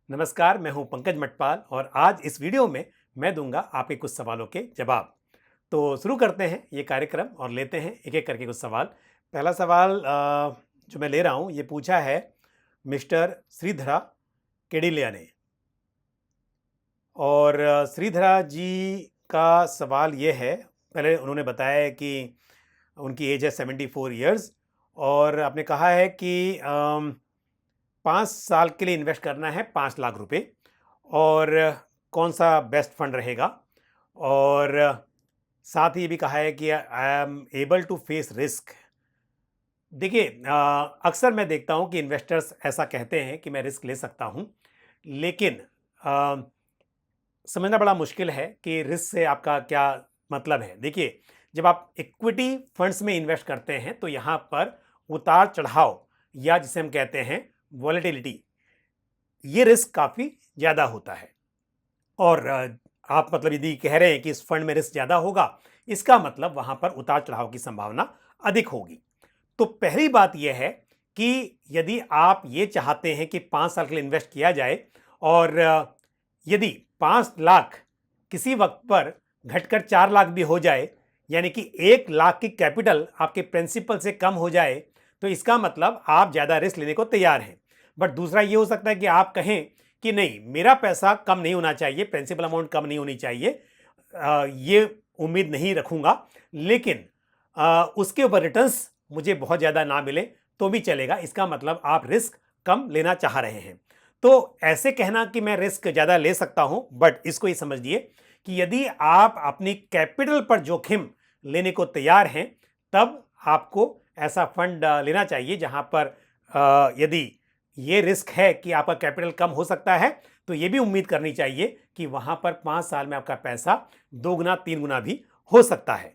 नमस्कार, मैं हूं पंकज मटपाल और आज इस वीडियो में मैं दूंगा आपके कुछ सवालों के जवाब। तो शुरू करते हैं ये कार्यक्रम और लेते हैं एक-एक करके कुछ सवाल। पहला सवाल जो मैं ले रहा हूं ये पूछा है मिस्टर श्रीधरा केडिल्या ने। और श्रीधरा जी का सवाल ये है, पहले उन्होंने बताया है कि उनकी एज है 74 इयर्स और आपने कहा है कि 5 साल के लिए इन्वेस्ट करना है 5 लाख रुपए और कौन सा बेस्ट फंड रहेगा। और साथ ही ये भी कहा है कि I am able to face risk. देखिए अक्सर मैं देखता हूँ कि इन्वेस्टर्स ऐसा कहते हैं कि मैं रिस्क ले सकता हूँ, लेकिन अ, समझना बड़ा मुश्किल है कि रिस्क से आपका क्या मतलब है। देखिए, जब आप इक्विटी फंड्स में इन्वेस्ट करते हैं तो यहाँ पर उतार-चढ़ाव या जिसे हम कहते हैं वॉलेटिलिटी, ये रिस्क काफ़ी ज़्यादा होता है। और आप मतलब यदि कह रहे हैं कि इस फंड में रिस्क ज़्यादा होगा, इसका मतलब वहाँ पर उतार-चढ़ाव की संभावना अधिक होगी। तो पहली बात यह है कि यदि आप ये चाहते हैं कि 5 साल के लिए इन्वेस्ट किया जाए और यदि 5 लाख किसी वक़्त पर घटकर 4 लाख भी हो जाए, यानी कि 1 लाख की कैपिटल आपके प्रिंसिपल से कम हो जाए, तो इसका मतलब आप ज़्यादा रिस्क लेने को तैयार हैं। बट दूसरा ये हो सकता है कि आप कहें कि नहीं, मेरा पैसा कम नहीं होना चाहिए, प्रिंसिपल अमाउंट कम नहीं होनी चाहिए, ये उम्मीद नहीं रखूँगा, लेकिन उसके ऊपर रिटर्न्स मुझे बहुत ज़्यादा ना मिले तो भी चलेगा। इसका मतलब आप रिस्क कम लेना चाह रहे हैं। तो ऐसे कहना कि मैं रिस्क ज़्यादा ले सकता हूँ, बट इसको ये समझिए कि यदि आप अपनी कैपिटल पर जोखिम लेने को तैयार हैं, तब आपको ऐसा फंड लेना चाहिए जहाँ पर यदि ये रिस्क है कि आपका कैपिटल कम हो सकता है, तो ये भी उम्मीद करनी चाहिए कि वहाँ पर 5 साल में आपका पैसा 2 गुना 3 गुना भी हो सकता है।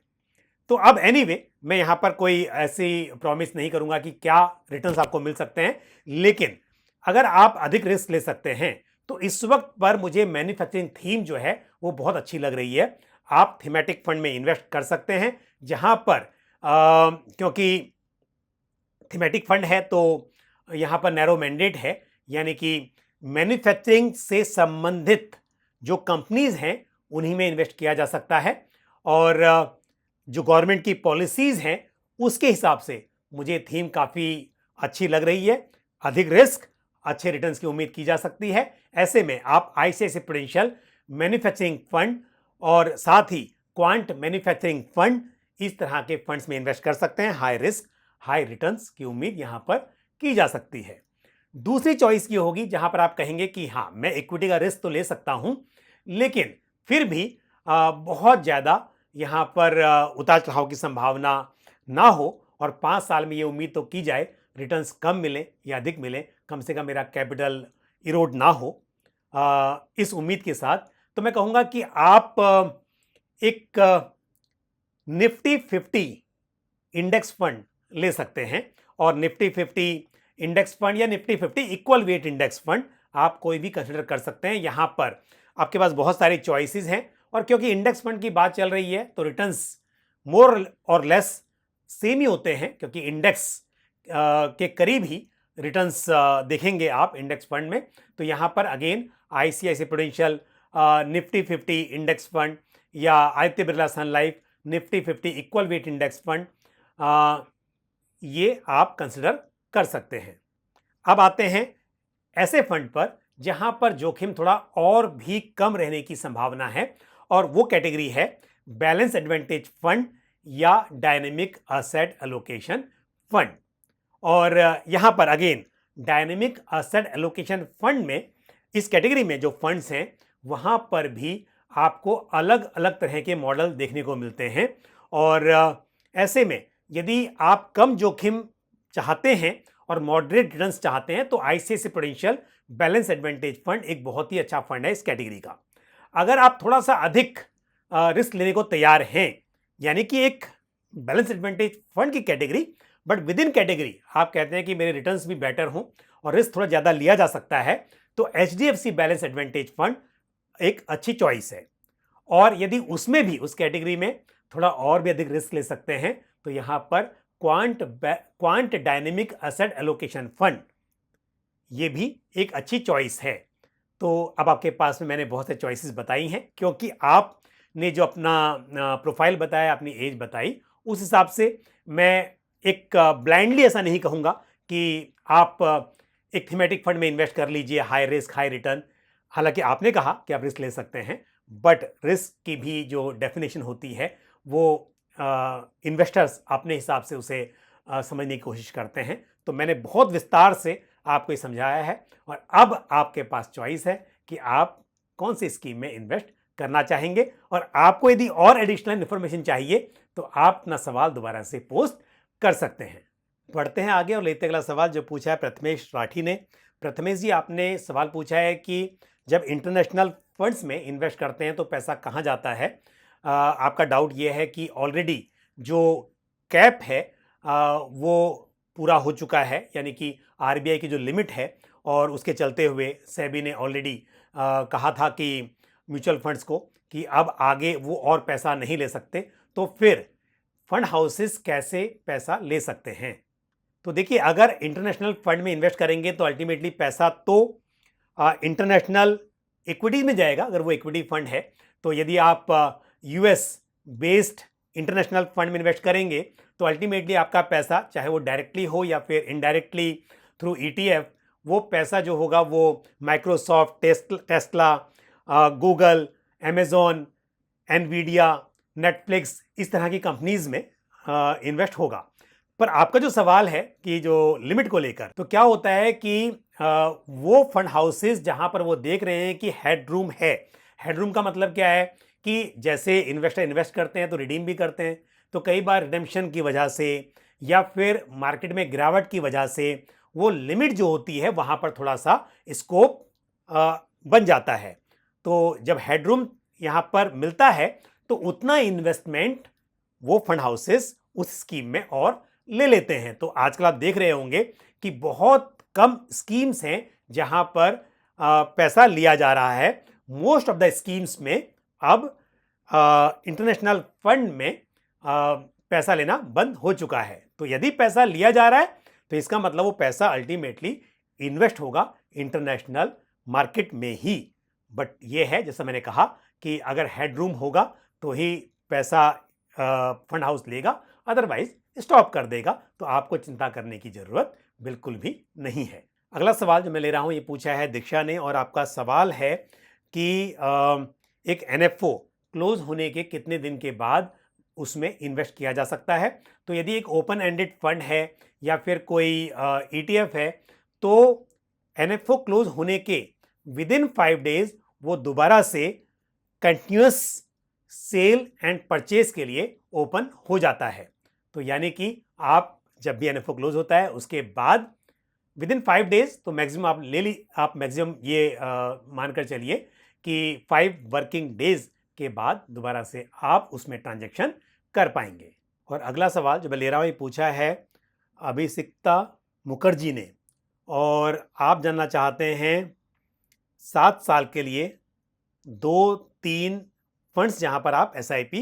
तो अब एनीवे मैं यहाँ पर कोई ऐसी प्रॉमिस नहीं करूँगा कि क्या रिटर्न्स आपको मिल सकते हैं, लेकिन अगर आप अधिक रिस्क ले सकते हैं, तो इस वक़्त पर मुझे मैन्युफैक्चरिंग थीम जो है, वो बहुत अच्छी लग रही है। आप थीमेटिक फंड में इन्वेस्ट कर सकते हैं, जहाँ पर क्योंकि थीमेटिक फंड है तो यहाँ पर नैरो मैंडेट है, यानी कि मैन्युफैक्चरिंग से संबंधित जो कंपनीज़ हैं, उन्हीं में इन्वेस्ट किया जा सकता है। और जो गवर्नमेंट की पॉलिसीज़ हैं, उसके हिसाब से मुझे थीम काफ़ी अच्छी लग रही है। अधिक रिस्क, अच्छे रिटर्न्स की उम्मीद की जा सकती है। ऐसे में आप आईसीआईसीआई प्रूडेंशियल मैन्युफैक्चरिंग फंड और साथ ही क्वांट मैन्युफैक्चरिंग फंड, इस तरह के फंड्स में इन्वेस्ट कर सकते हैं। हाई रिस्क, हाई रिटर्न्स की उम्मीद यहाँ पर की जा सकती है। दूसरी चॉइस ये होगी जहाँ पर आप कहेंगे कि हाँ, मैं इक्विटी का रिस्क तो ले सकता हूँ, लेकिन फिर भी बहुत ज़्यादा यहाँ पर उतार-चढ़ाव की संभावना ना हो और 5 साल में ये उम्मीद तो की जाए रिटर्न्स कम मिलें या अधिक मिलें, कम से कम मेरा कैपिटल इरोड ना हो। इस उम्मीद के साथ तो मैं कहूँगा कि आप एक निफ्टी 50 इंडेक्स फंड ले सकते हैं। और निफ्टी 50 इंडेक्स फंड या Nifty 50 equal weight index fund आप कोई भी कंसिडर कर सकते हैं। यहाँ पर आपके पास बहुत सारी चॉइसेस हैं और क्योंकि इंडेक्स फंड की बात चल रही है तो रिटर्न्स मोर और लेस सेम ही होते हैं, क्योंकि इंडेक्स के करीब ही रिटर्न्स देखेंगे आप इंडेक्स फंड में। तो यहाँ पर again ICICI Prudential Nifty 50 index fund या Aditya Birla Sun Life Nifty 50 equal weight index fund, ये आप कंसिडर कर सकते हैं। अब आते हैं ऐसे फंड पर जहां पर जोखिम थोड़ा और भी कम रहने की संभावना है, और वो कैटेगरी है बैलेंस एडवांटेज फंड या डायनेमिक असेट एलोकेशन फंड। और यहां पर again dynamic asset allocation fund में, इस कैटेगरी में जो फंड्स हैं वहां पर भी आपको अलग अलग तरह के मॉडल देखने को मिलते हैं। और ऐसे में यदि आप कम जोखिम चाहते हैं और मॉडरेट रिटर्न्स चाहते हैं तो ICICI prudential balance advantage fund एक बहुत ही अच्छा फंड है इस कैटेगरी का। अगर आप थोड़ा सा अधिक रिस्क लेने को तैयार हैं, यानी कि एक बैलेंस एडवांटेज फंड की category, but with in category आप कहते हैं कि मेरे रिटर्न्स भी बेटर हों और रिस्क थोड़ा ज़्यादा लिया जा सकता है, तो एचडीएफसी बैलेंस एडवांटेज फंड एक अच्छी चॉइस है। और यदि उसमें भी उस कैटेगरी में थोड़ा और भी अधिक रिस्क ले सकते हैं तो यहाँ पर quant dynamic asset allocation fund, ये भी एक अच्छी चॉइस है। तो अब आपके पास में मैंने बहुत से चॉइसेस बताई हैं, क्योंकि आपने जो अपना प्रोफाइल बताया, अपनी एज बताई, उस हिसाब से मैं एक ब्लाइंडली ऐसा नहीं कहूँगा कि आप एक थीमेटिक फंड में इन्वेस्ट कर लीजिए, हाई रिस्क हाई रिटर्न। हालांकि आपने कहा कि आप रिस्क ले सकते हैं, बट रिस्क की भी जो डेफिनेशन होती है वो इन्वेस्टर्स अपने हिसाब से उसे समझने की कोशिश करते हैं। तो मैंने बहुत विस्तार से आपको ये समझाया है, और अब आपके पास चॉइस है कि आप कौन सी स्कीम में इन्वेस्ट करना चाहेंगे। और आपको यदि और एडिशनल इन्फॉर्मेशन चाहिए तो आप अपना सवाल दोबारा से पोस्ट कर सकते हैं। बढ़ते हैं आगे और लेते हैं अगला सवाल जो पूछा है प्रथमेश राठी ने। प्रथमेश जी, आपने सवाल पूछा है कि जब इंटरनेशनल फंड्स में इन्वेस्ट करते हैं तो पैसा कहाँ जाता है। आपका डाउट ये है कि ऑलरेडी जो कैप है वो पूरा हो चुका है, यानी कि आरबीआई की जो लिमिट है, और उसके चलते हुए सेबी ने ऑलरेडी कहा था कि म्यूचुअल फंड्स को कि अब आगे वो और पैसा नहीं ले सकते, तो फिर फंड हाउसेस कैसे पैसा ले सकते हैं। तो देखिए, अगर इंटरनेशनल फंड में इन्वेस्ट करेंगे तो अल्टीमेटली पैसा तो इंटरनेशनल इक्विटी में जाएगा, अगर वो इक्विटी फंड है। तो यदि आप यूएस बेस्ड इंटरनेशनल फंड में इन्वेस्ट करेंगे तो अल्टीमेटली आपका पैसा, चाहे वो डायरेक्टली हो या फिर इनडायरेक्टली थ्रू ईटीएफ, वो पैसा जो होगा वो Microsoft, Tesla, Google, Amazon, Nvidia, Netflix, इस तरह की कंपनीज में इन्वेस्ट होगा। पर आपका जो सवाल है कि जो लिमिट को लेकर, तो क्या होता है कि वो फंड हाउसेस जहां पर वो देख रहे हैं कि हेडरूम है। हेडरूम का मतलब क्या है कि जैसे इन्वेस्टर इन्वेस्ट करते हैं तो रिडीम भी करते हैं, तो कई बार रिडेम्पशन की वजह से या फिर मार्केट में गिरावट की वजह से वो लिमिट जो होती है वहां पर थोड़ा सा स्कोप बन जाता है। तो जब हेडरूम यहां पर मिलता है तो उतना इन्वेस्टमेंट वो फंड हाउसेस उस स्कीम में और ले लेते हैं। तो आजकल आप देख रहे होंगे कि बहुत कम स्कीम्स हैं जहां पर पैसा लिया जा रहा है। मोस्ट ऑफ द स्कीम्स में अब इंटरनेशनल फंड में पैसा लेना बंद हो चुका है। तो यदि पैसा लिया जा रहा है तो इसका मतलब वो पैसा अल्टीमेटली इन्वेस्ट होगा इंटरनेशनल मार्केट में ही। बट ये है, जैसा मैंने कहा, कि अगर हेडरूम होगा तो ही पैसा फंड हाउस लेगा, अदरवाइज स्टॉप कर देगा। तो आपको चिंता करने की जरूरत बिल्कुल भी नहीं है। अगला सवाल जो मैं ले रहा हूं ये पूछा है दीक्षा ने, और आपका सवाल है कि एक एनएफओ क्लोज होने के कितने दिन के बाद उसमें इन्वेस्ट किया जा सकता है। तो यदि एक ओपन एंडेड फंड है या फिर कोई ईटीएफ है, तो एनएफओ क्लोज होने के विद इन 5 डेज वो दोबारा से कंटिन्यूअस सेल एंड परचेज के लिए ओपन हो जाता है। तो यानी कि आप जब भी एनएफओ क्लोज होता है उसके बाद विद इन 5 डेज, तो मैक्सिमम आप मैक्सिमम ये मानकर चलिए कि 5 वर्किंग डेज के बाद दोबारा से आप उसमें ट्रांजैक्शन कर पाएंगे। और अगला सवाल जो मैं ले रहा हूँ ये पूछा है अभिषिक्ता मुखर्जी ने, और आप जानना चाहते हैं 7 साल के लिए 2-3 फंड्स जहां पर आप एसआईपी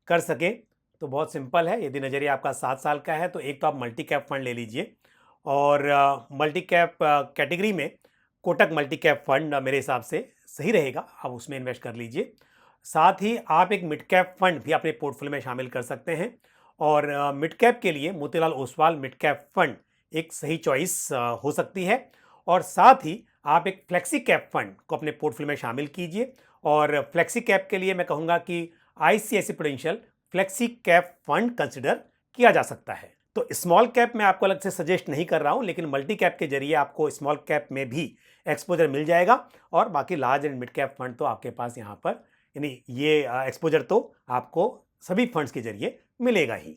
कर सकें। तो बहुत सिंपल है, यदि नज़रिया आपका 7 साल का है तो एक तो आप मल्टी कैप फंड ले लीजिए, और मल्टी कैप कैटेगरी में कोटक मल्टी कैप फंड मेरे हिसाब से सही रहेगा, आप उसमें इन्वेस्ट कर लीजिए। साथ ही आप एक मिड कैप फंड भी अपने पोर्टफोलियो में शामिल कर सकते हैं, और मिड कैप के लिए Motilal Oswal mid cap fund एक सही चॉइस हो सकती है। और साथ ही आप एक फ्लेक्सी कैप फंड को अपने पोर्टफोलियो में शामिल कीजिए, और फ्लेक्सी कैप के लिए मैं कहूँगा कि ICICI prudential flexi cap fund consider किया जा सकता है। तो स्मॉल कैप में आपको अलग से सजेस्ट नहीं कर रहा हूं, लेकिन मल्टी कैप के जरिए आपको स्मॉल कैप में भी एक्सपोजर मिल जाएगा, और बाकी large and mid cap fund तो आपके पास यहाँ पर, यानी ये एक्सपोजर तो आपको सभी फंड्स के जरिए मिलेगा ही।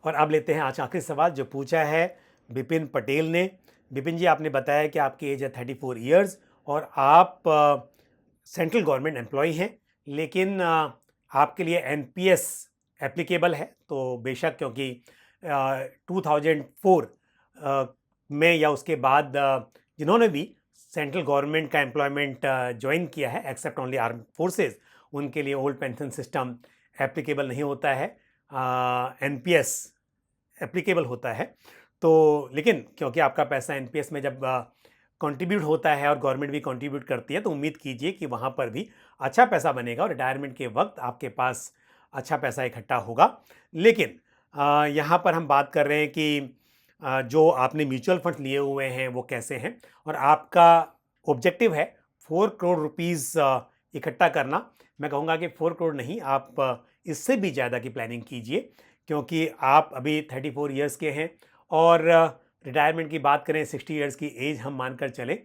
और अब लेते हैं आज आखिरी सवाल जो पूछा है विपिन पटेल ने। विपिन जी, आपने बताया कि आपकी एज है 34 ईयर्स और आप सेंट्रल गवर्नमेंट एम्प्लॉय हैं, लेकिन आपके लिए एनपीएस एप्लीकेबल है। तो बेशक, क्योंकि 2004 में या उसके बाद जिन्होंने भी सेंट्रल गवर्नमेंट का एम्प्लॉयमेंट ज्वाइन किया है एक्सेप्ट ओनली आर्म फोर्सेस, उनके लिए ओल्ड पेंशन सिस्टम एप्लीकेबल नहीं होता है, एनपीएस एप्लीकेबल होता है। तो लेकिन क्योंकि आपका पैसा एनपीएस में जब कंट्रीब्यूट होता है और गवर्नमेंट भी कंट्रीब्यूट करती है, तो उम्मीद कीजिए कि वहाँ पर भी अच्छा पैसा बनेगा और रिटायरमेंट के वक्त आपके पास अच्छा पैसा इकट्ठा होगा। लेकिन यहाँ पर हम बात कर रहे हैं कि जो आपने म्यूचुअल फंड लिए हुए हैं वो कैसे हैं और आपका ऑब्जेक्टिव है 4 करोड़ रुपीस इकट्ठा करना। मैं कहूँगा कि 4 करोड़ नहीं, आप इससे भी ज़्यादा की प्लानिंग कीजिए, क्योंकि आप अभी 34 इयर्स के हैं और रिटायरमेंट की बात करें 60 इयर्स की एज हम मानकर चलें,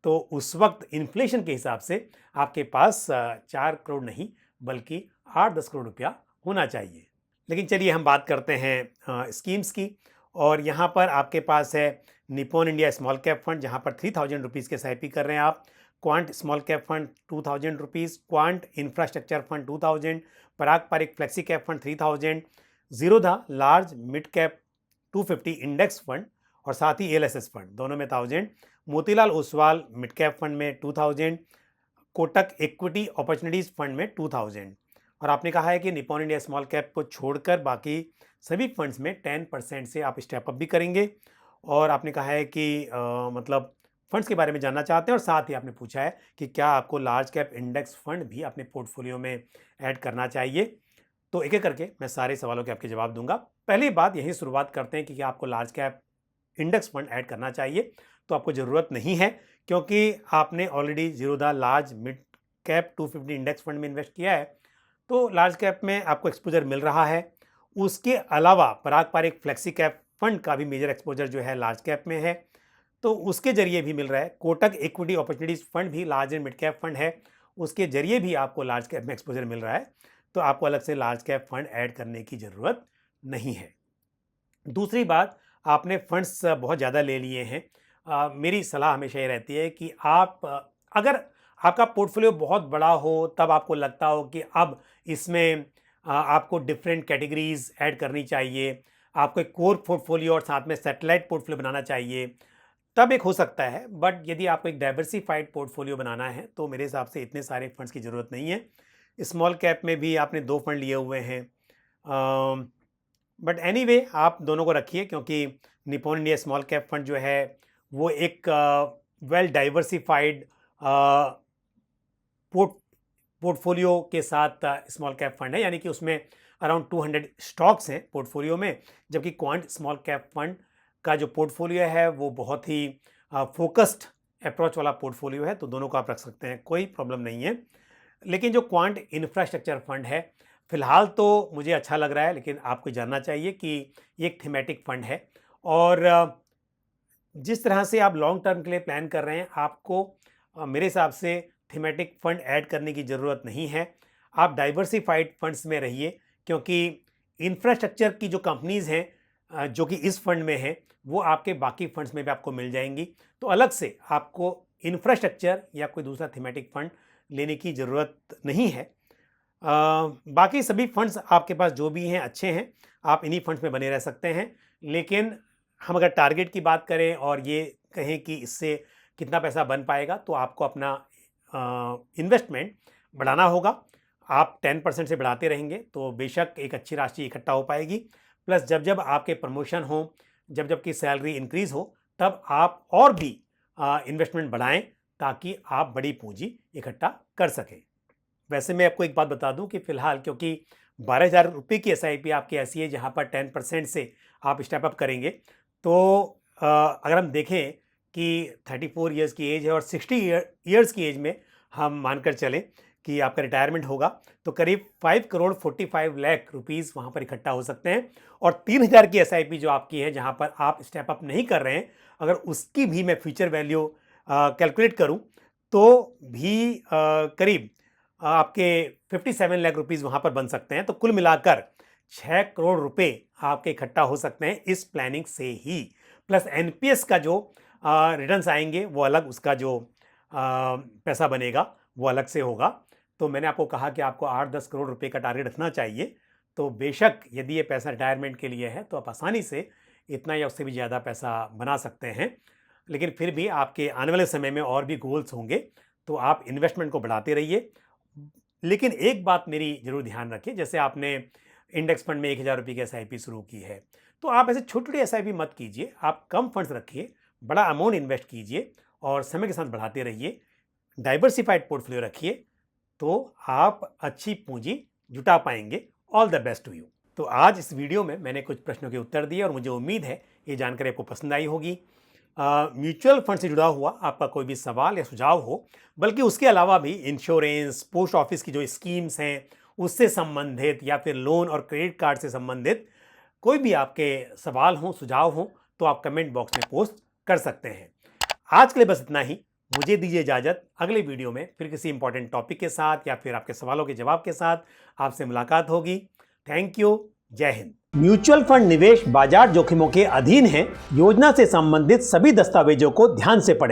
तो उस वक्त इन्फ्लेशन के हिसाब से आपके पास 4 करोड़ नहीं बल्कि 8-10 करोड़ रुपया होना चाहिए। लेकिन चलिए हम बात करते हैं स्कीम्स की, और यहाँ पर आपके पास है Nippon India small cap fund, जहाँ पर 3000 रुपीज़ के एसआईपी कर रहे हैं आप। Quant small cap fund 2000 rupees, Quant infrastructure fund 2000, Parag Parikh flexi cap fund 3000, Zerodha large mid cap 250 index fund और साथ ही एलएसएस फंड दोनों में 1000, Motilal Oswal mid cap fund में 2000, कोटक इक्विटी अपॉर्चुनिटीज फंड में 2000। और आपने कहा है कि निप्पॉन इंडिया स्मॉल कैप को छोड़कर बाकी सभी फंड्स में 10% से आप स्टेप अप भी करेंगे। और आपने कहा है कि मतलब फंड्स के बारे में जानना चाहते हैं, और साथ ही आपने पूछा है कि क्या आपको लार्ज कैप इंडेक्स फंड भी अपने पोर्टफोलियो में ऐड करना चाहिए। तो एक एक करके मैं सारे सवालों के आपके जवाब दूंगा। पहली बात यही शुरुआत करते हैं कि क्या आपको large cap index fund add करना चाहिए। तो आपको ज़रूरत नहीं है, क्योंकि आपने already Zerodha large mid cap 250 index fund में इन्वेस्ट किया है, तो लार्ज कैप में आपको एक्सपोजर मिल रहा है। उसके अलावा पराग पारिक फ्लेक्सी कैप फंड का भी मेजर एक्सपोजर जो है लार्ज कैप में है, तो उसके जरिए भी मिल रहा है। कोटक इक्विटी अपॉर्चुनिटीज फंड भी large and mid cap fund है, उसके जरिए भी आपको लार्ज कैप में एक्सपोजर मिल रहा है, तो आपको अलग से लार्ज कैप फंड ऐड करने की ज़रूरत नहीं है। दूसरी बात, आपने फंड्स बहुत ज़्यादा ले लिए हैं। मेरी सलाह हमेशा ये रहती है कि आप अगर आपका पोर्टफोलियो बहुत बड़ा हो, तब आपको लगता हो कि अब इसमें आपको डिफरेंट कैटेगरीज ऐड करनी चाहिए, आपको एक कोर पोर्टफोलियो और साथ में सैटेलाइट पोर्टफोलियो बनाना चाहिए, तब एक हो सकता है। बट यदि आपको एक डाइवर्सिफाइड पोर्टफोलियो बनाना है, तो मेरे हिसाब से इतने सारे फंड्स की ज़रूरत नहीं है। स्मॉल कैप में भी आपने 2 फंड लिए हुए हैं, बट एनीवे आप दोनों को रखिए, क्योंकि Nippon India small cap fund जो है वो एक वेल डाइवर्सिफाइड पोर्टफोलियो के साथ स्मॉल कैप फंड है, यानी कि उसमें अराउंड 200 स्टॉक्स हैं पोर्टफोलियो में, जबकि क्वांट स्मॉल कैप फंड का जो पोर्टफोलियो है वो बहुत ही फोकस्ड अप्रोच वाला पोर्टफोलियो है, तो दोनों को आप रख सकते हैं, कोई प्रॉब्लम नहीं है। लेकिन जो क्वांट इंफ्रास्ट्रक्चर फंड है, फिलहाल तो मुझे अच्छा लग रहा है, लेकिन आपको जानना चाहिए कि ये एक थीमेटिक फंड है, और जिस तरह से आप लॉन्ग टर्म के लिए प्लान कर रहे हैं, आपको मेरे हिसाब से थीमेटिक फंड ऐड करने की ज़रूरत नहीं है। आप डाइवर्सिफाइड फंड्स में रहिए, क्योंकि इंफ्रास्ट्रक्चर की जो कंपनीज़ हैं जो कि इस फंड में हैं, वो आपके बाकी फंड्स में भी आपको मिल जाएंगी। तो अलग से आपको इंफ्रास्ट्रक्चर या कोई दूसरा थीमेटिक फंड लेने की ज़रूरत नहीं है। बाकी सभी फंड्स आपके पास जो भी हैं अच्छे हैं, आप इन्हीं फंड्स में बने रह सकते हैं। लेकिन हम अगर टारगेट की बात करें और ये कहें कि इससे कितना पैसा बन पाएगा, तो आपको अपना इन्वेस्टमेंट बढ़ाना होगा। आप 10% से बढ़ाते रहेंगे तो बेशक एक अच्छी राशि इकट्ठा हो पाएगी। प्लस जब जब आपके प्रमोशन हो, जब जब की सैलरी इंक्रीज़ हो, तब आप और भी इन्वेस्टमेंट बढ़ाएं, ताकि आप बड़ी पूंजी इकट्ठा कर सकें। वैसे मैं आपको एक बात बता दूं कि फ़िलहाल, क्योंकि 12,000 रुपये की एसआईपी आपकी ऐसी है जहां पर 10% से आप स्टेप अप करेंगे, तो अगर हम देखें कि 34 इयर्स की एज है और 60 ईयर्स की एज में हम मानकर चलें कि आपका रिटायरमेंट होगा, तो करीब 5 करोड़ 45 लाख रुपीज़ वहाँ पर इकट्ठा हो सकते हैं। और 3,000 की एसआईपी जो आपकी है, जहाँ पर आप स्टेप अप नहीं कर रहे हैं, अगर उसकी भी मैं फ्यूचर वैल्यू कैलकुलेट करूँ, तो भी करीब आपके 57 लाख रुपीज़ वहाँ पर बन सकते हैं। तो कुल मिलाकर 6 करोड़ रुपए आपके इकट्ठा हो सकते हैं इस प्लानिंग से ही। प्लस एनपीएस का जो रिटर्न्स आएंगे वो अलग, उसका जो पैसा बनेगा वो अलग से होगा। तो मैंने आपको कहा कि आपको 8-10 करोड़ रुपए का टारगेट रखना चाहिए। तो बेशक यदि ये पैसा रिटायरमेंट के लिए है, तो आप आसानी से इतना या उससे भी ज़्यादा पैसा बना सकते हैं। लेकिन फिर भी आपके आने वाले समय में और भी गोल्स होंगे, तो आप इन्वेस्टमेंट को बढ़ाते रहिए। लेकिन एक बात मेरी ज़रूर ध्यान रखें, जैसे आपने इंडेक्स फंड में 1,000 रुपये की एसआईपी शुरू की है, तो आप ऐसे छोटी छोटी एसआईपी मत कीजिए। आप कम फंड्स रखिए, बड़ा अमाउंट इन्वेस्ट कीजिए, और समय के साथ बढ़ाते रहिए, डाइवर्सिफाइड पोर्टफोलियो रखिए, तो आप अच्छी पूंजी जुटा पाएंगे। All the best to you. तो आज इस वीडियो में मैंने कुछ प्रश्नों के उत्तर दिए और मुझे उम्मीद है ये जानकारी आपको पसंद आई होगी। म्यूचुअल फंड से जुड़ा हुआ आपका कोई भी सवाल या सुझाव हो, बल्कि उसके अलावा भी इंश्योरेंस, पोस्ट ऑफिस की जो स्कीम्स हैं उससे संबंधित, या फिर लोन और क्रेडिट कार्ड से संबंधित कोई भी आपके सवाल हों, सुझाव हों, तो आप कमेंट बॉक्स में पोस्ट कर सकते हैं। आज के लिए बस इतना ही। मुझे दीजिए इजाजत। अगले वीडियो में फिर किसी इंपॉर्टेंट टॉपिक के साथ या फिर आपके सवालों के जवाब के साथ आपसे मुलाकात होगी। Thank you. जय हिंद। म्यूचुअल फंड निवेश बाजार जोखिमों के अधीन है। योजना से संबंधित सभी दस्तावेजों को ध्यान से पढ़ें।